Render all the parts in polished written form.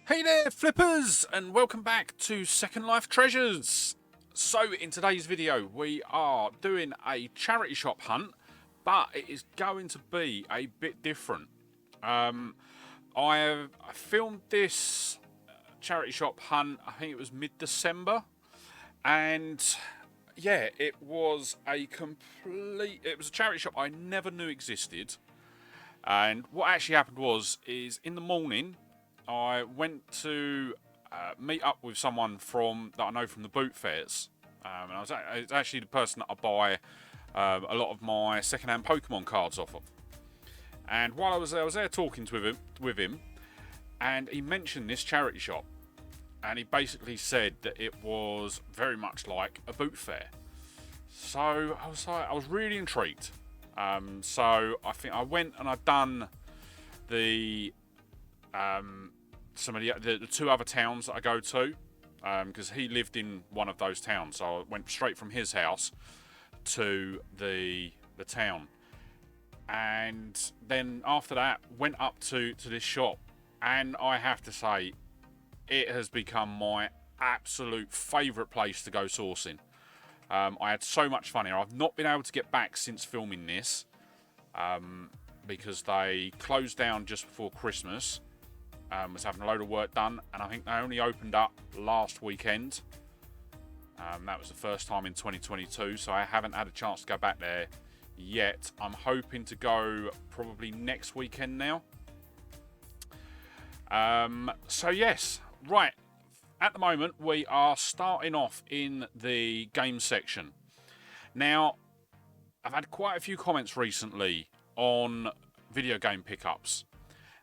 Hey there, flippers, and welcome back to Second Life Treasures. So, in today's video, we are doing a charity shop hunt, but it is going to be a bit different. I filmed this charity shop hunt, I think it was mid-December, and yeah, it was a charity shop I never knew existed. And what actually happened is in the morning, I went to meet up with someone that I know from the boot fairs, and it's actually the person that I buy a lot of my second-hand Pokemon cards off of. And while I was there talking with him, and he mentioned this charity shop, and he basically said that it was very much like a boot fair. So I was really intrigued. So I think I went and I'd done the some of the two other towns that I go to, because he lived in one of those towns. So I went straight from his house to the town, and then after that went up to this shop, and I have to say it has become my absolute favourite place to go sourcing. I had so much fun here. I've not been able to get back since filming this, because they closed down just before Christmas. Was having a load of work done, and I think they only opened up last weekend. That was the first time in 2022, so I haven't had a chance to go back there yet. I'm hoping to go probably next weekend now. So yes, right. At the moment, we are starting off in the game section. Now, I've had quite a few comments recently on video game pickups,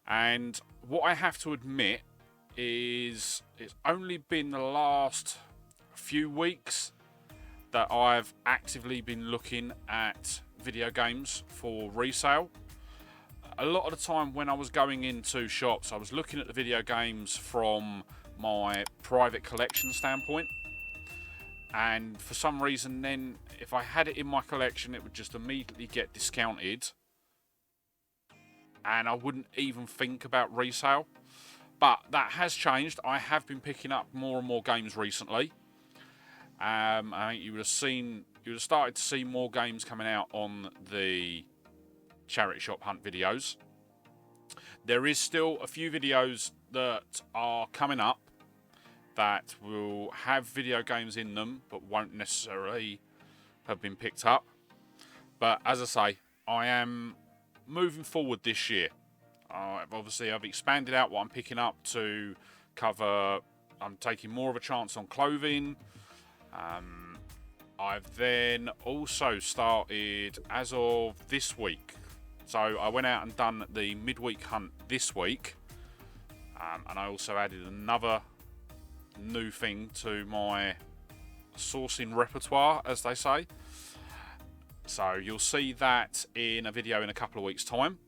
and what I have to admit is it's only been the last few weeks that I've actively been looking at video games for resale. A lot of the time when I was going into shops, I was looking at the video games from my private collection standpoint, and for some reason then if I had it in my collection, it would just immediately get discounted and I wouldn't even think about resale. But that has changed. I have been picking up more and more games recently. I think you would have started to see more games coming out on the charity shop hunt videos. There is still a few videos that are coming up that will have video games in them but won't necessarily have been picked up. But as I say, I am moving forward this year. I've expanded out what I'm picking up to cover. I'm taking more of a chance on clothing. I've then also started as of this week. So I went out and done the midweek hunt this week, and I also added another new thing to my sourcing repertoire, as they say. So you'll see that in a video in a couple of weeks' time.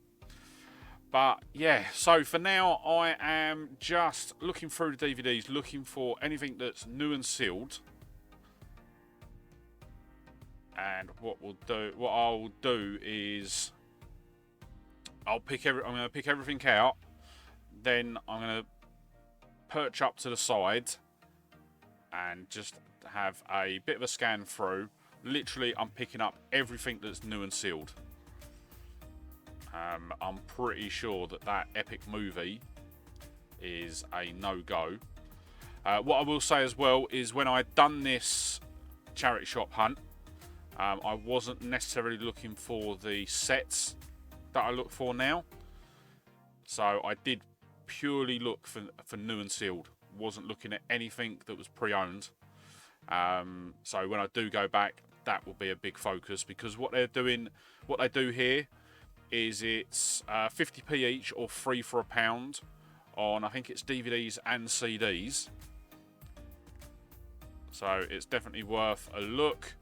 But yeah, so for now I am just looking through the DVDs, looking for anything that's new and sealed. And what I'll do is I'm going to pick everything out. Then I'm going to perch up to the side and just have a bit of a scan through. Literally, I'm picking up everything that's new and sealed. I'm pretty sure that epic movie is a no-go. What I will say as well is when I'd done this charity shop hunt, I wasn't necessarily looking for the sets that I look for now. So I did purely look for new and sealed. Wasn't looking at anything that was pre-owned. So when I do go back, that will be a big focus, because what they do here is it's 50p each or 3 for £1 on, I think it's DVDs and CDs. So it's definitely worth a look.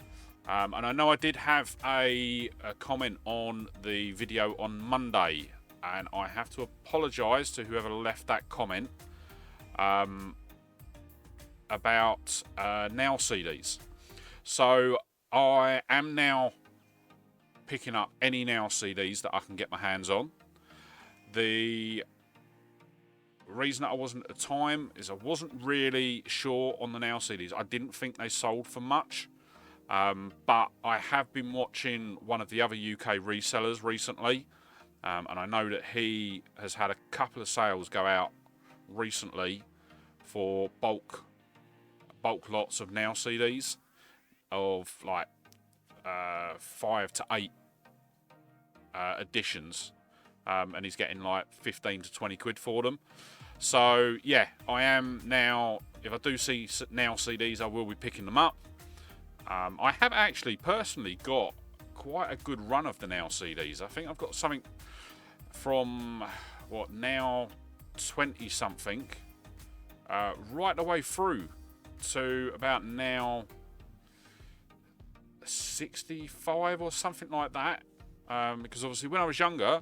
And I know I did have a comment on the video on Monday, and I have to apologise to whoever left that comment about Now CDs. So I am now picking up any Now CDs that I can get my hands on. The reason that I wasn't at the time is I wasn't really sure on the Now CDs. I didn't think they sold for much. But I have been watching one of the other UK resellers recently, and I know that he has had a couple of sales go out recently for bulk lots of Now CDs of like 5 to 8 editions, and he's getting like 15 to 20 quid for them. So yeah, I am now, if I do see Now CDs, I will be picking them up. I have actually personally got quite a good run of the Now CDs. I think I've got something from what, Now 20 something right the way through to about Now 65 or something like that, because obviously when I was younger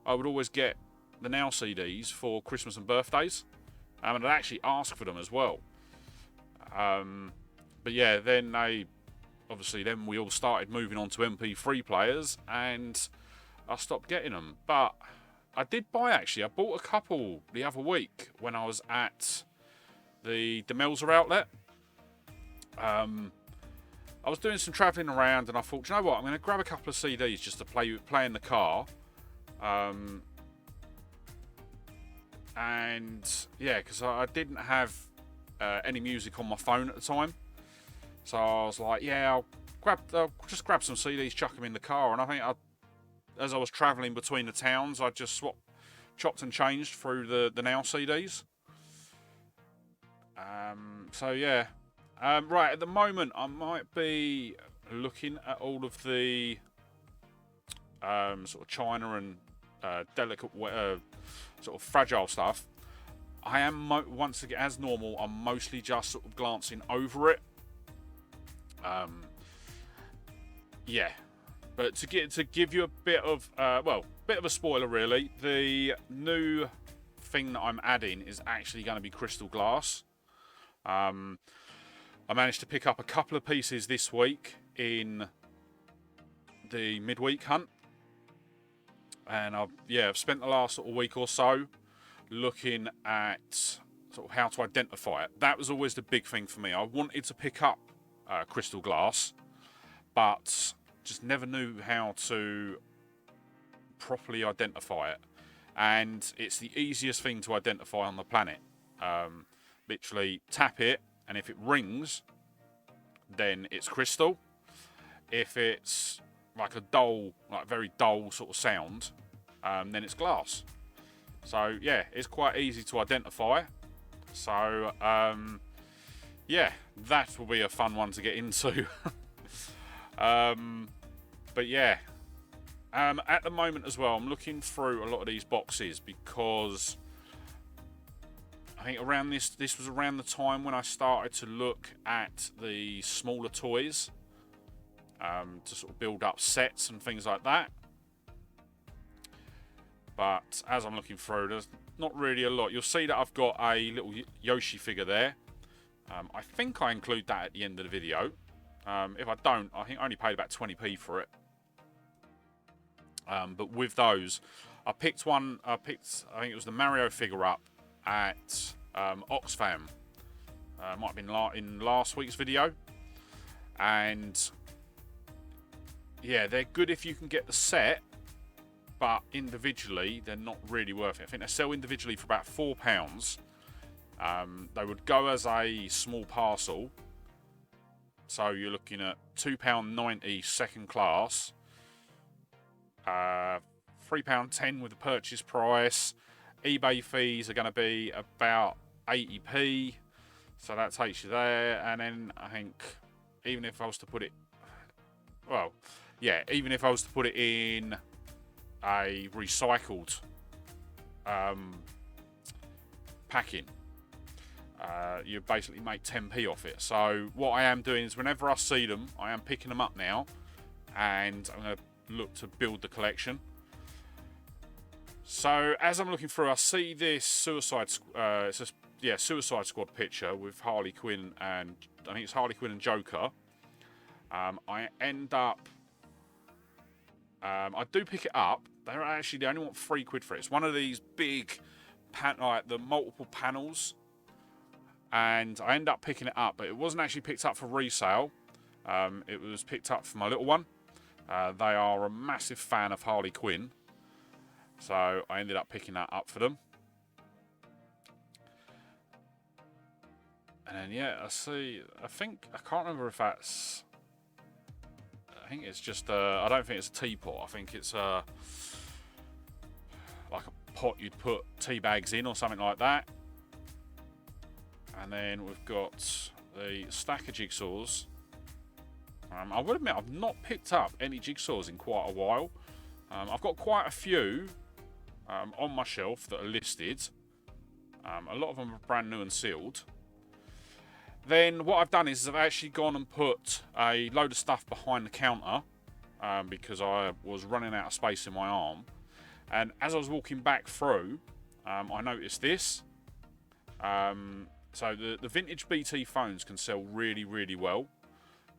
I would always get the Now CDs for Christmas and birthdays, and I'd actually ask for them as well. But yeah, then then we all started moving on to MP3 players, and I stopped getting them. But I did buy, actually, I bought a couple the other week when I was at the Demelza outlet. I was doing some travelling around, and I thought, you know what, I'm going to grab a couple of CDs just to play in the car. And yeah, because I didn't have any music on my phone at the time. So I was like, yeah, I'll just grab some CDs, chuck them in the car. And I think as I was travelling between the towns, I just chopped and changed through the Now CDs. So yeah. Right, at the moment I might be looking at all of the sort of China and delicate, sort of fragile stuff. I am, once again, as normal, I'm mostly just sort of glancing over it. Yeah, but to give you a bit of bit of a spoiler really, the new thing that I'm adding is actually going to be crystal glass. I managed to pick up a couple of pieces this week in the midweek hunt, and I've spent the last sort of week or so looking at sort of how to identify it. That was always the big thing for me. I wanted to pick up crystal glass, but just never knew how to properly identify it. And it's the easiest thing to identify on the planet. Literally tap it, and if it rings, then it's crystal. If it's like a dull, like very dull sort of sound, then it's glass. So yeah, it's quite easy to identify. So yeah, that will be a fun one to get into. But yeah, at the moment as well, I'm looking through a lot of these boxes because I think around this was around the time when I started to look at the smaller toys, to sort of build up sets and things like that. But as I'm looking through, there's not really a lot. You'll see that I've got a little Yoshi figure there. I think I include that at the end of the video. If I don't, I think I only paid about 20p for it. But with those, I think it was the Mario figure up at Oxfam. Might have been in last week's video. And yeah, they're good if you can get the set, but individually they're not really worth it. I think they sell individually for about £4. They would go as a small parcel, so you're looking at £2.90 second class, £3.10 with the purchase price. eBay fees are going to be about 80p, so that takes you there. And then I think even if I was to put it, even if I was to put it in a recycled packing, you basically make 10p off it. So what I am doing is whenever I see them, I am picking them up now, and I'm going to look to build the collection. So as I'm looking through, I see this Suicide Squad picture with Harley Quinn, and I think it's Harley Quinn and Joker. I end up, I do pick it up. They only want £3 for it. It's one of these big like the multiple panels, and I ended up picking it up, but it wasn't actually picked up for resale. It was picked up for my little one. They are a massive fan of Harley Quinn, so I ended up picking that up for them. And then yeah, I can't remember if that's. I think it's just. I don't think it's a teapot. I think it's like a pot you'd put tea bags in or something like that. And then we've got the stack of jigsaws. I would admit I've not picked up any jigsaws in quite a while. I've got quite a few on my shelf that are listed. A lot of them are brand new and sealed. Then what I've done is I've actually gone and put a load of stuff behind the counter because I was running out of space in my arm. And as I was walking back through, I noticed this. So the vintage BT phones can sell really, really well.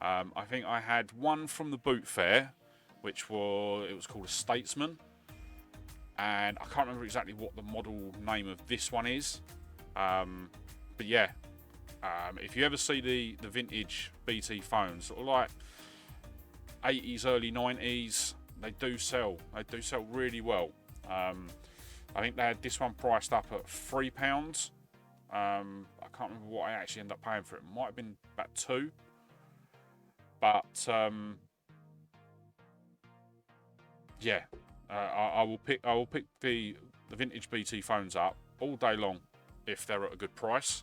I think I had one from the boot fair, which was called a Statesman. And I can't remember exactly what the model name of this one is. But yeah. If you ever see the vintage BT phones, sort of like 80s, early 90s, they do sell really well. I think they had this one priced up at £3. I can't remember what I actually ended up paying for it. It might have been about £2. But yeah, I will pick the vintage BT phones up all day long if they're at a good price.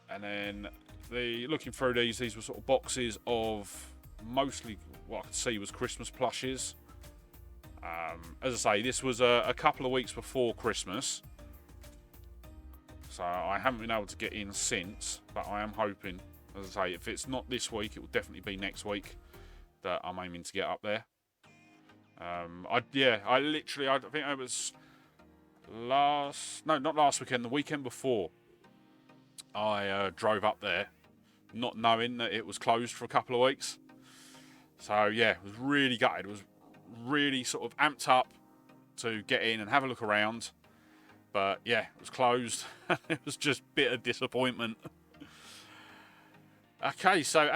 And then looking through these were sort of boxes of mostly what I could see was Christmas plushes. As I say, this was a couple of weeks before Christmas, so I haven't been able to get in since, but I am hoping, as I say, if it's not this week, it will definitely be next week that I'm aiming to get up there. I think it was not last weekend, the weekend before. I drove up there not knowing that it was closed for a couple of weeks. So yeah, it was really gutted. It was really sort of amped up to get in and have a look around. But yeah, it was closed. It was just bitter disappointment. Okay, so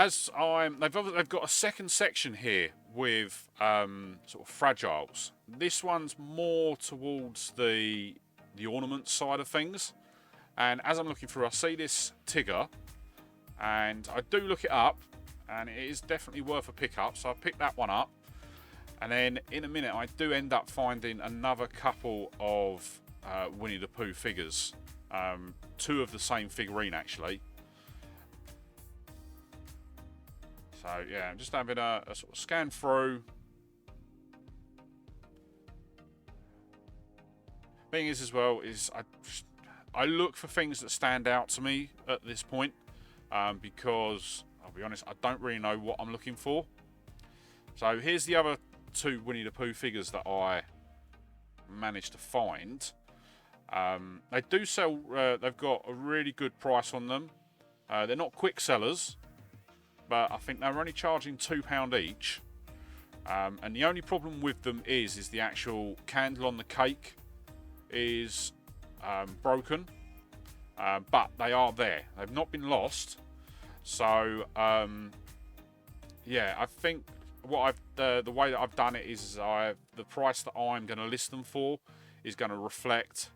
they've got a second section here with sort of fragiles. This one's more towards the ornament side of things. And as I'm looking through, I see this Tigger, and I do look it up, and it is definitely worth a pickup. So I picked that one up, and then in a minute I do end up finding another couple of Winnie the Pooh figures, two of the same figurine actually. So yeah, I'm just having a sort of scan through. Thing is as well is I look for things that stand out to me at this point because, I'll be honest, I don't really know what I'm looking for. So here's the other two Winnie the Pooh figures that I managed to find. They do sell, they've got a really good price on them. They're not quick sellers, but I think they're only charging £2 each. And the only problem with them is the actual candle on the cake is broken, but they are there. They've not been lost. So yeah, I think what the way that I've done it is the price that I'm going to list them for is going to reflect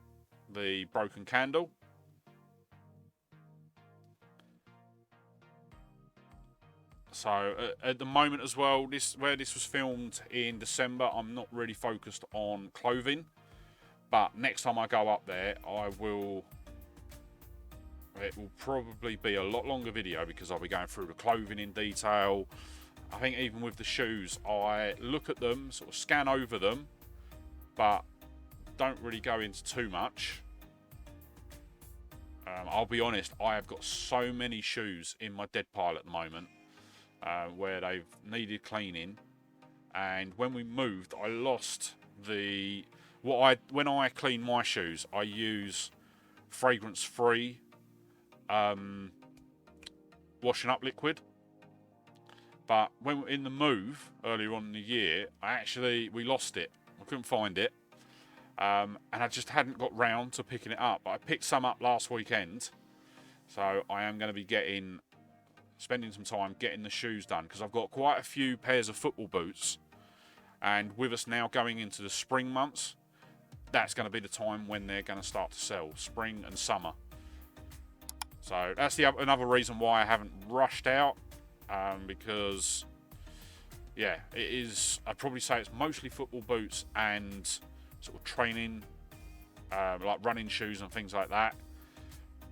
the broken candle. So at the moment as well, where this was filmed in December, I'm not really focused on clothing. But next time I go up there, it will probably be a lot longer video because I'll be going through the clothing in detail. I think even with the shoes, I look at them, sort of scan over them, but don't really go into too much. I'll be honest, I have got so many shoes in my dead pile at the moment where they've needed cleaning. And when we moved, I lost when I clean my shoes, I use fragrance-free washing up liquid. But when in the move earlier on in the year, we lost it. I couldn't find it. and I just hadn't got round to picking it up. But I picked some up last weekend, so I am going to be spending some time getting the shoes done, because I've got quite a few pairs of football boots, and with us now going into the spring months, that's going to be the time when they're going to start to sell, spring and summer. So that's another reason why I haven't rushed out, because yeah, it is, I'd probably say it's mostly football boots and sort of training, like running shoes and things like that.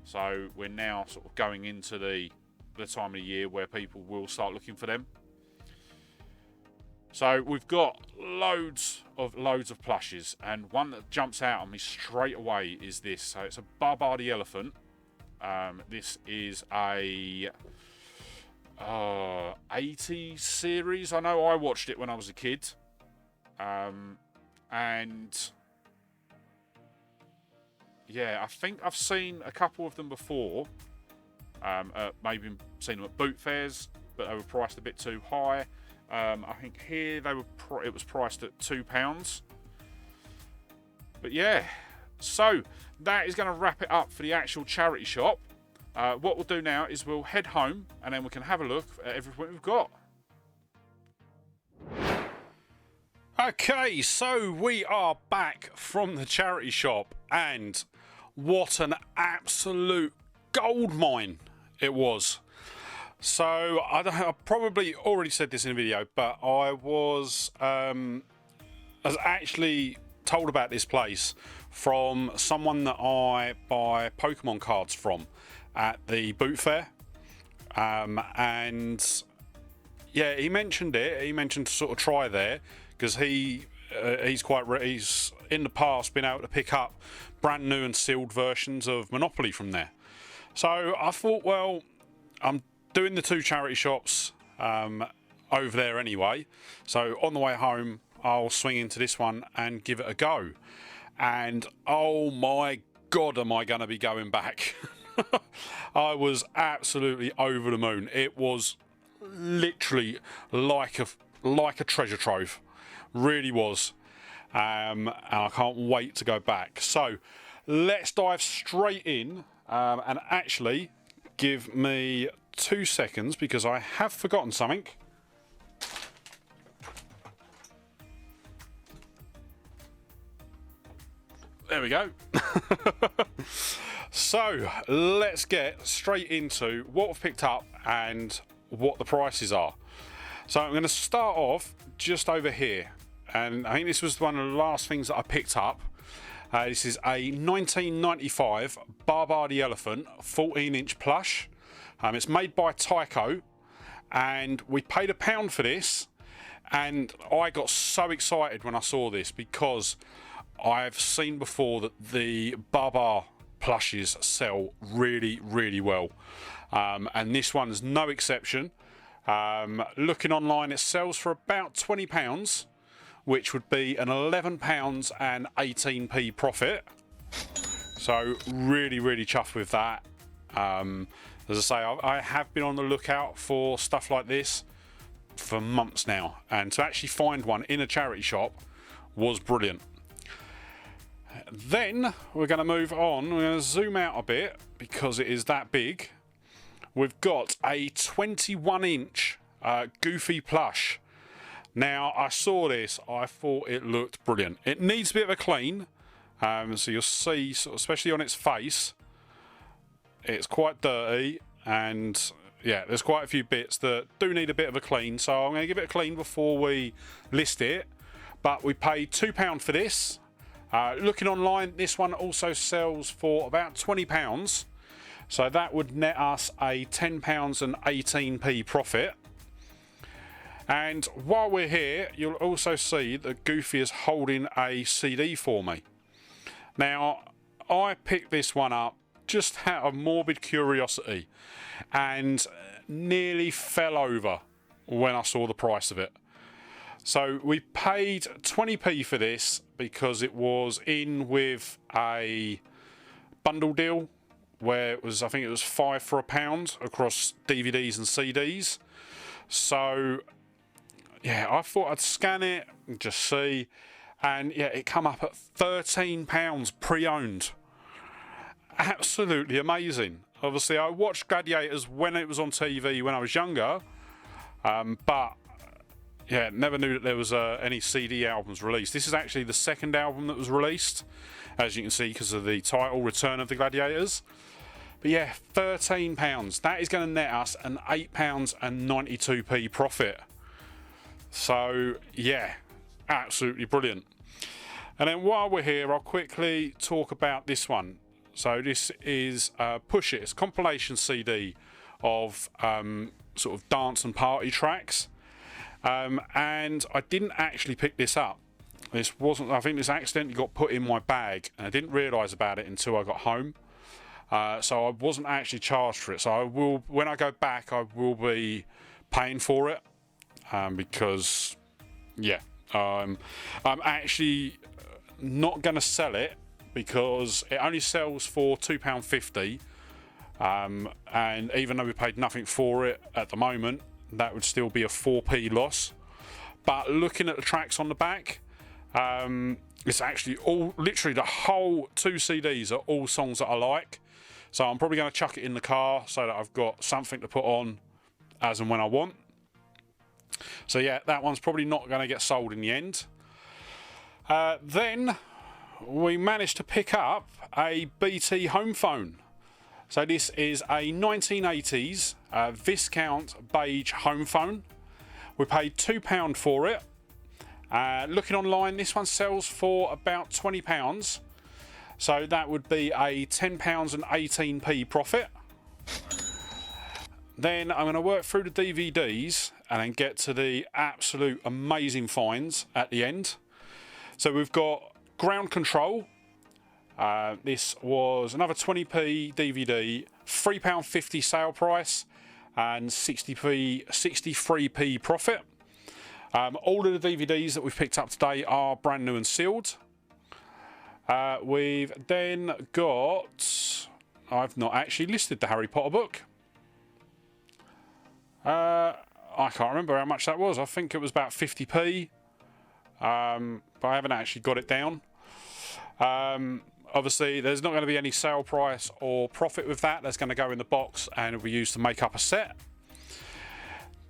So we're now sort of going into the time of the year where people will start looking for them. So we've got loads of plushes, and one that jumps out on me straight away is this. So it's a Barbara the elephant. This is a 80 series. I know I watched it when I was a kid, and yeah, I think I've seen a couple of them before. Maybe seen them at boot fairs, but they were priced a bit too high. I think here it was priced at £2. But yeah, so that is going to wrap it up for the actual charity shop. What we'll do now is we'll head home, and then we can have a look at everything we've got. Okay, so we are back from the charity shop, and what an absolute gold mine it was. So I probably already said this in a video, but I was actually told about this place from someone that I buy Pokemon cards from at the boot fair, and yeah, he mentioned it. He mentioned to sort of try there, because he's in the past been able to pick up brand new and sealed versions of Monopoly from there. So I thought, well, I'm doing the two charity shops over there anyway, so on the way home I'll swing into this one and give it a go. And oh my god, am I going to be going back. I was absolutely over the moon. It was literally like a treasure trove, really was, and I can't wait to go back. So let's dive straight in, and actually give me 2 seconds, because I have forgotten something. There we go. So let's get straight into what we've picked up and what the prices are. So I'm going to start off just over here, and I think this was one of the last things that I picked up. This is a 1995 Barbara the elephant 14-inch plush. It's made by Tyco, and we paid £1 for this, and I got so excited when I saw this, because I've seen before that the Barbara plushes sell really, really well, and this one is no exception. Looking online, it sells for about £20, which would be an £11 and 18p profit. So really, really chuffed with that. As I say, I have been on the lookout for stuff like this for months now, and to actually find one in a charity shop was brilliant. Then we're going to move on. We're going to zoom out a bit, because it is that big. We've got a 21-inch Goofy plush. Now, I saw this, I thought it looked brilliant. It needs a bit of a clean, so you'll see, sort of, especially on its face, it's quite dirty, and yeah, there's quite a few bits that do need a bit of a clean, so I'm going to give it a clean before we list it. But we paid £2 for this. Looking online, this one also sells for about £20, so that would net us a £10 and 18p profit. And while we're here, you'll also see that Goofy is holding a CD for me. Now, I picked this one up just out of morbid curiosity, and nearly fell over when I saw the price of it. So we paid 20p for this, because it was in with a bundle deal where it was, I think it was 5 for £1 across DVDs and CDs. So yeah, I thought I'd scan it and just see, and yeah, it come up at £13 pre-owned. Absolutely amazing. Obviously, I watched Gladiators when it was on TV when I was younger, but yeah, never knew that there was any CD albums released. This is actually the second album that was released, as you can see, because of the title, Return of the Gladiators. But yeah, £13. That is going to net us an £8.92 profit. So yeah, absolutely brilliant. And then while we're here, I'll quickly talk about this one. So this is Push It. It's a compilation CD of sort of dance and party tracks. And I didn't actually pick this up. This wasn't. I think this accidentally got put in my bag, and I didn't realise about it until I got home. So I wasn't actually charged for it. So I will, when I go back, I will be paying for it because, yeah, I'm actually not going to sell it because it only sells for £2.50. And even though we paid nothing for it at the moment, that would still be a 4p loss. But looking at the tracks on the back, it's actually all, literally the whole 2 CDs are all songs that I like. So I'm probably going to chuck it in the car so that I've got something to put on as and when I want. So yeah, that one's probably not going to get sold in the end. Then we managed to pick up a BT home phone. So this is a 1980s Viscount beige home phone. We paid £2 for it. Looking online, this one sells for about £20. So that would be a £10.18 profit. Then I'm going to work through the DVDs and then get to the absolute amazing finds at the end. So we've got Ground Control. This was another 20p DVD, £3.50 sale price and 63p profit. All of the DVDs that we've picked up today are brand new and sealed. We've then got, I've not actually listed the Harry Potter book. I can't remember how much that was. I think it was about 50p, but I haven't actually got it down. Obviously, there's not going to be any sale price or profit with that. That's going to go in the box and it'll be used to make up a set.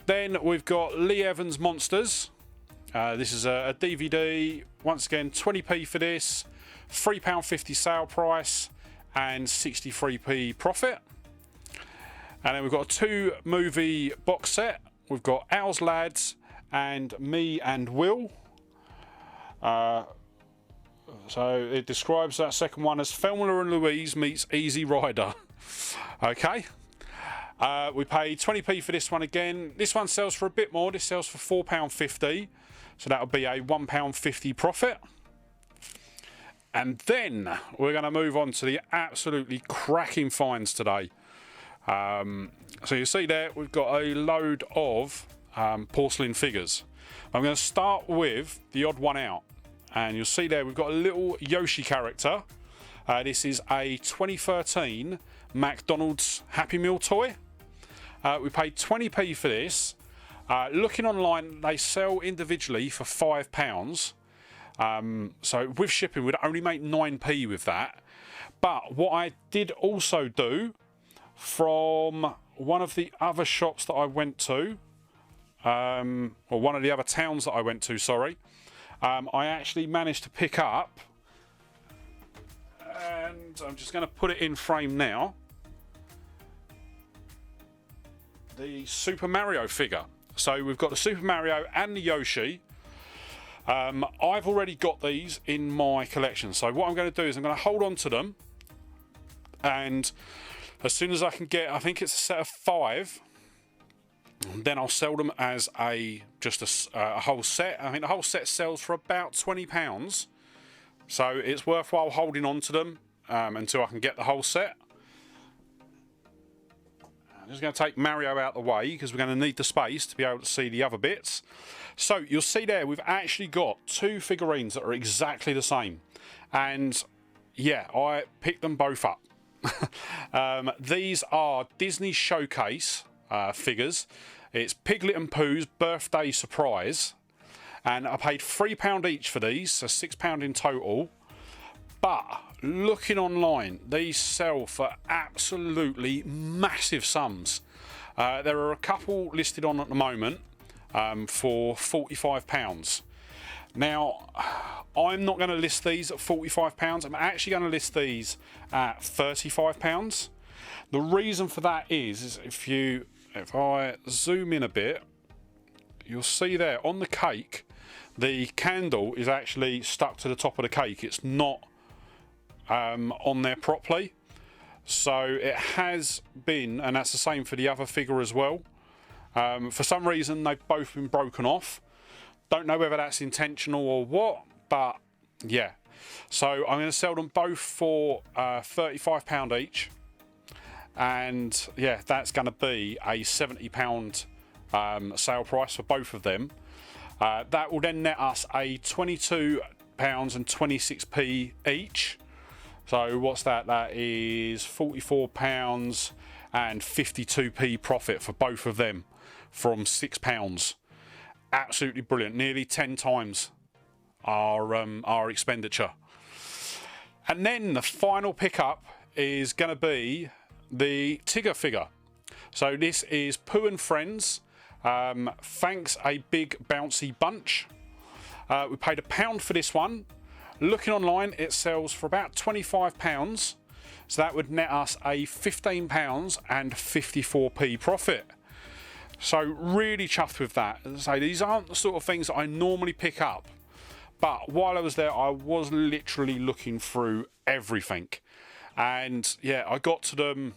Then we've got Lee Evans' Monsters. This is a DVD. Once again, 20p for this, £3.50 sale price and 63p profit. And then we've got a 2-movie box set. We've got Owl's Lads and Me and Will. So it describes that second one as Thelma and Louise meets Easy Rider. Okay. We paid 20p for this one again. This one sells for a bit more. This sells for £4.50. So that'll be a £1.50 profit. And then we're going to move on to the absolutely cracking finds today. So you see there, we've got a load of porcelain figures. I'm going to start with the odd one out. And you'll see there, we've got a little Yoshi character. This is a 2013 McDonald's Happy Meal toy. We paid 20p for this. Looking online, they sell individually for £5. So with shipping, we'd only make 9p with that. But what I did also do from one of the other shops that I went to, or one of the other towns that I went to, sorry, I actually managed to pick up, and I'm just going to put it in frame now, the Super Mario figure. So we've got the Super Mario and the Yoshi. I've already got these in my collection. So what I'm going to do is I'm going to hold on to them, and as soon as I can get, I think it's a set of 5, then I'll sell them as a whole set. I think the whole set sells for about £20. So it's worthwhile holding on to them until I can get the whole set. I'm just going to take Mario out the way because we're going to need the space to be able to see the other bits. So you'll see there, we've actually got 2 figurines that are exactly the same. And yeah, I picked them both up. These are Disney Showcase figures. It's Piglet and Pooh's birthday surprise. and I paid £3 each for these, so £6 in total. But looking online, these sell for absolutely massive sums. There are a couple listed on at the moment for £45. Now, I'm not going to list these at £45. I'm actually going to list these at £35. The reason for that is if I zoom in a bit, you'll see there on the cake, the candle is actually stuck to the top of the cake. It's not on there properly. So it has been, and that's the same for the other figure as well. For some reason, they've both been broken off. Don't know whether that's intentional or what, but yeah. So I'm going to sell them both for £35 each. And yeah, that's going to be a £70 sale price for both of them. That will then net us a £22.26 each. So what's that? That is £44 and 52p profit for both of them from £6. Absolutely brilliant. Nearly 10 times our expenditure. And then the final pickup is going to be the Tigger figure. So this is Pooh and Friends. Thanks a big bouncy bunch. We paid £1 for this one. Looking online, it sells for about £25. So that would net us a £15 and 54p profit. So really chuffed with that. As I say, these aren't the sort of things that I normally pick up. But while I was there, I was literally looking through everything. And yeah, I got to them.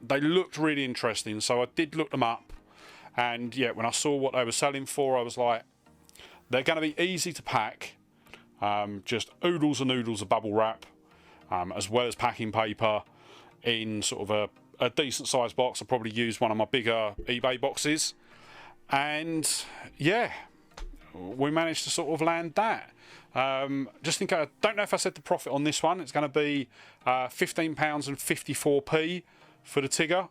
They looked really interesting, so I did look them up. And yeah, when I saw what they were selling for, I was like, they're going to be easy to pack. Just oodles and oodles of bubble wrap, as well as packing paper in sort of a decent sized box. I'll probably use one of my bigger eBay boxes. And yeah, we managed to sort of land that. Just think, I don't know if I said the profit on this one. It's going to be £15 and 54p for the Tigger.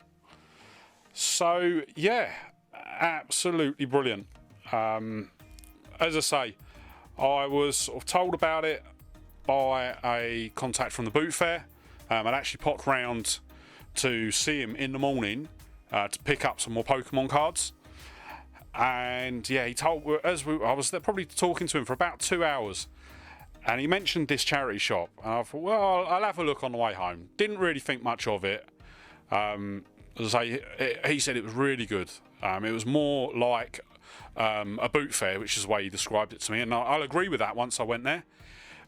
So yeah, absolutely brilliant. As I say, I was sort of told about it by a contact from the boot fair. I'd actually popped round to see him in the morning to pick up some more Pokemon cards. And yeah, he told I was there probably talking to him for about 2 hours, and he mentioned this charity shop. And I thought, well, I'll have a look on the way home. Didn't really think much of it. As I say, he said it was really good. It was more like a boot fair, which is the way he described it to me, and I'll agree with that once I went there.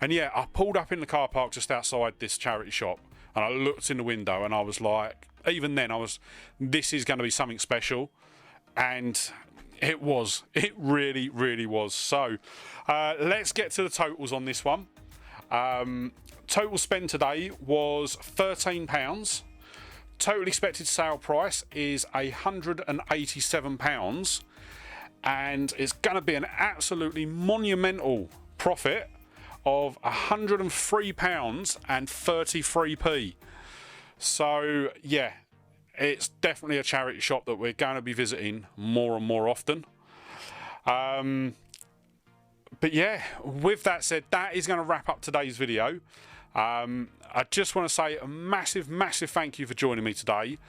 And yeah, I pulled up in the car park just outside this charity shop, and I looked in the window, and I was like, even then, this is going to be something special. And it was. It really, really was. So let's get to the totals on this one. Total spend today was £13. Total expected sale price is £187. And it's going to be an absolutely monumental profit of £103 and 33p. So yeah, it's definitely a charity shop that we're going to be visiting more and more often. But yeah, with that said, that is going to wrap up today's video. I just want to say a massive, massive thank you for joining me today.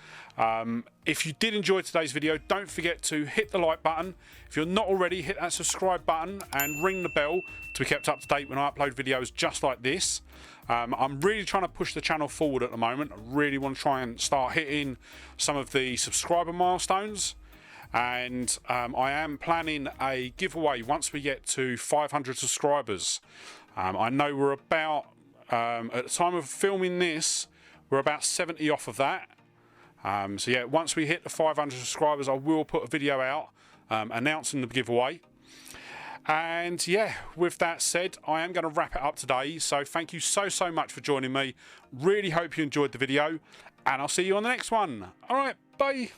If you did enjoy today's video, don't forget to hit the like button. If you're not already, hit that subscribe button and ring the bell to be kept up to date when I upload videos just like this. I'm really trying to push the channel forward at the moment. I really want to try and start hitting some of the subscriber milestones. And I am planning a giveaway once we get to 500 subscribers. I know we're about, at the time of filming this, we're about 70 off of that. So yeah, once we hit the 500 subscribers, I will put a video out announcing the giveaway. And yeah, with that said, I am going to wrap it up today. So thank you so much for joining me. Really hope you enjoyed the video, and I'll see you on the next one. All right, bye.